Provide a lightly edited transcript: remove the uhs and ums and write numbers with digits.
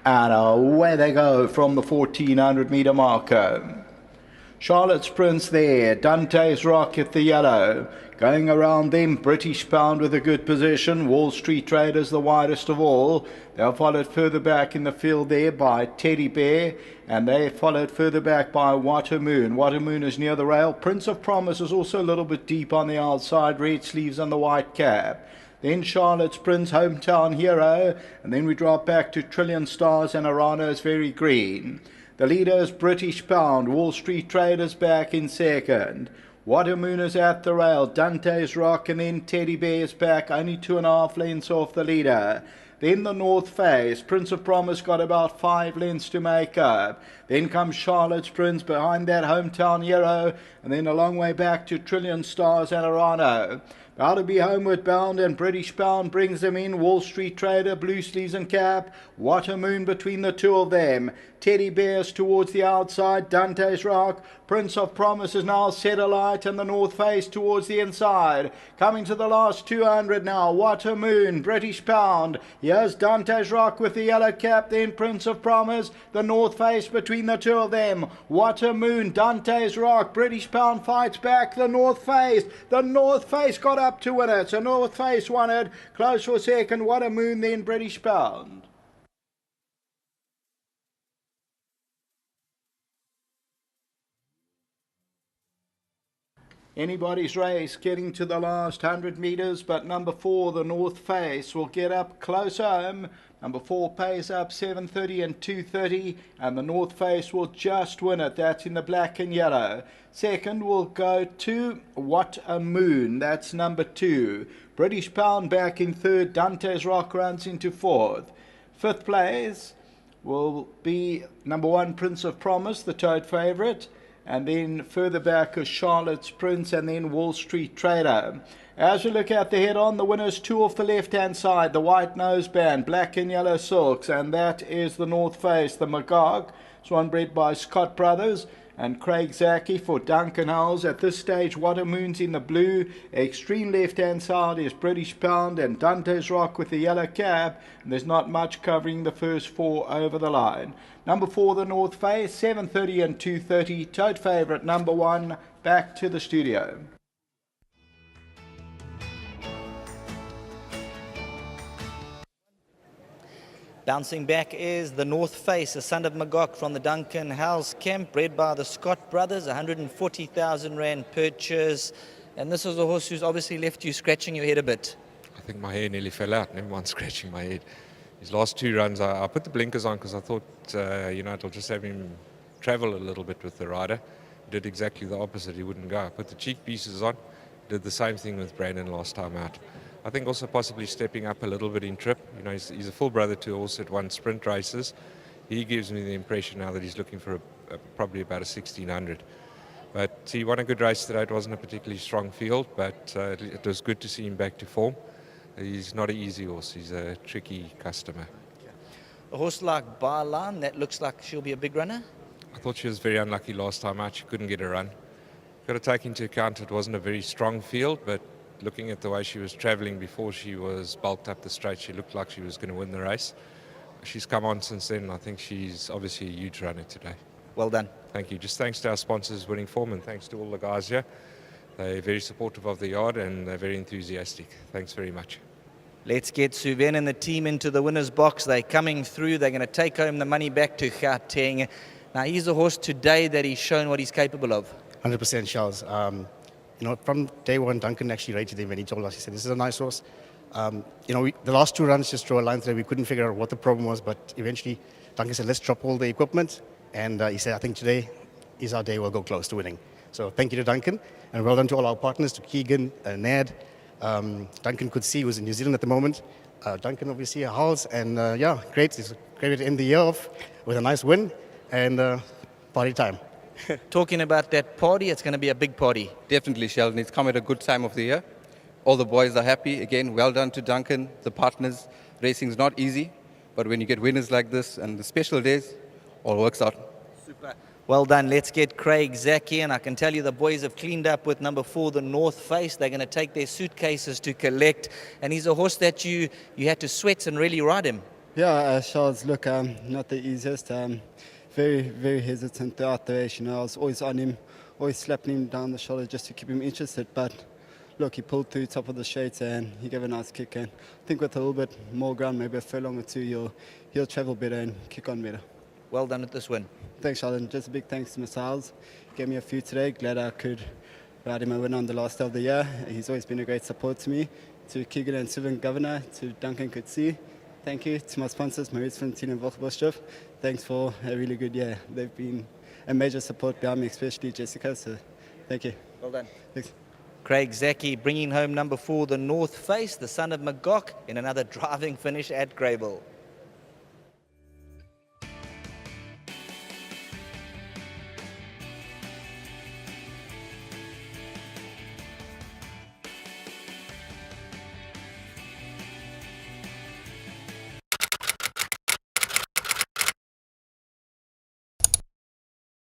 And away they go from the 1400 metre marker. Charlotte's Prince there, Dante's Rock at the yellow. Going around them, British Pound with a good position. Wall Street Traders the widest of all. They're followed further back in the field there by Teddy Bear. And they followed further back by Watermoon. Watermoon is near the rail. Prince of Promise is also a little bit deep on the outside. Red sleeves and the white cap. Then Charlotte's Prince, Hometown Hero. And then we drop back to Trillion Stars and Arano's Very Green. The leader is British Pound. Wall Street Traders back in second. Watermoon is at the rail. Dante's Rock and then Teddy Bear's back, only 2.5 lengths off the leader. Then the North Face. Prince of Promise got about 5 lengths to make up. Then comes Charlotte's Prince, behind that Hometown Hero, and then a long way back to Trillion Stars and Arano. About to be homeward bound, and British Pound brings them in. Wall Street Trader, blue sleeves and cap. Watermoon between the two of them. Teddy Bears towards the outside. Dante's Rock. Prince of Promise is now set alight, and the North Face towards the inside. Coming to the last 200 now. Watermoon, British Pound. Here's Dante's Rock with the yellow cap. Then Prince of Promise. The North Face between the two of them. Watermoon, Dante's Rock. British Pound fights back. The North Face. The North Face got up to win it. So North Face won it. Close for second. Watermoon, then British Pound. Anybody's race getting to the last 100 metres, but number 4, the North Face, will get up close home. Number 4 pays up 7.30 and 2.30, and the North Face will just win it. That's in the black and yellow. Second will go to What a Moon. That's number 2. British Pound back in third. Dante's Rock runs into fourth. Fifth place will be number 1, Prince of Promise, the tote favourite. And then further back is Charlotte's Prince, and then Wall Street Trader. As we look at the head-on, the winners 2 off the left-hand side, the white noseband, black and yellow silks, and that is the North Face, the Magog. It's one bred by Scott Brothers and Craig Zaki for Duncan Howells. At this stage, Watermoon's in the blue. Extreme left-hand side is British Pound and Dante's Rock with the yellow cap. And there's not much covering the first 4 over the line. Number 4, the North Face, 7.30 and 2.30. Tote favourite, number 1, back to the studio. Bouncing back is the North Face, a son of Magog from the Duncan Howells camp, bred by the Scott Brothers, 140,000 Rand purchase. And this is a horse who's obviously left you scratching your head a bit. I think my hair nearly fell out, never mind scratching my head. His last 2 runs, I put the blinkers on because I thought, it'll just have him travel a little bit with the rider. He did exactly the opposite, he wouldn't go. I put the cheek pieces on, did the same thing with Brandon last time out. I think also possibly stepping up a little bit in trip. He's a full brother to also at 1 sprint races. He gives me the impression now that he's looking for probably about a 1600. But he won a good race today. It wasn't a particularly strong field, but it was good to see him back to form. He's not an easy horse. He's a tricky customer. A horse like Barlan, that looks like she'll be a big runner? I thought she was very unlucky last time out. She couldn't get a run. Got to take into account it wasn't a very strong field, but looking at the way she was travelling before she was bulked up the straight, she looked like she was going to win the race. She's come on since then. I think she's obviously a huge runner today. Well done. Thank you. Just thanks to our sponsors, Winning Form, and thanks to all the guys here. They're very supportive of the yard and they're very enthusiastic. Thanks very much. Let's get Suven and the team into the winner's box. They're coming through. They're going to take home the money back to Gauteng. Now, he's a horse today that he's shown what he's capable of. 100% Charles. From day one, Duncan actually rated him and he told us, he said, this is a nice horse. The last 2 runs just drew a line through. We couldn't figure out what the problem was, but eventually Duncan said, let's drop all the equipment. And he said, I think today is our day. We'll go close to winning. So thank you to Duncan, and well done to all our partners, to Keegan, Nad. Duncan could see he was in New Zealand at the moment. Duncan obviously Howells, and great. It's great to end the year off with a nice win and party time. Talking about that party, it's going to be a big party. Definitely, Sheldon. It's come at a good time of the year. All the boys are happy. Again, well done to Duncan, the partners. Racing's not easy, but when you get winners like this and the special days, all works out. Super. Well done. Let's get Craig Zaki, and I can tell you the boys have cleaned up with number 4, the North Face. They're going to take their suitcases to collect, and he's a horse that you had to sweat and really ride him. Yeah, Charles, look, not the easiest. Very hesitant throughout the race. I was always on him, always slapping him down the shoulder just to keep him interested. But look, he pulled through top of the straight and he gave a nice kick. And I think with a little bit more ground, maybe a furlong or two, he'll travel better and kick on better. Well done at this win. Thanks, Sheldon. Just a big thanks to Mr. Howes. Gave me a few today. Glad I could ride him a win on the last day of the year. He's always been a great support to me. To Keegan and Sylvan Governor, to Duncan Coetzee. Thank you to my sponsors, Maurice Fontaine and Wolfsburg. Thanks for a really good year. They've been a major support behind me, especially Jessica. So thank you. Well done. Thanks. Craig Zaki bringing home number 4, the North Face, the son of Magog, in another driving finish at Greyville.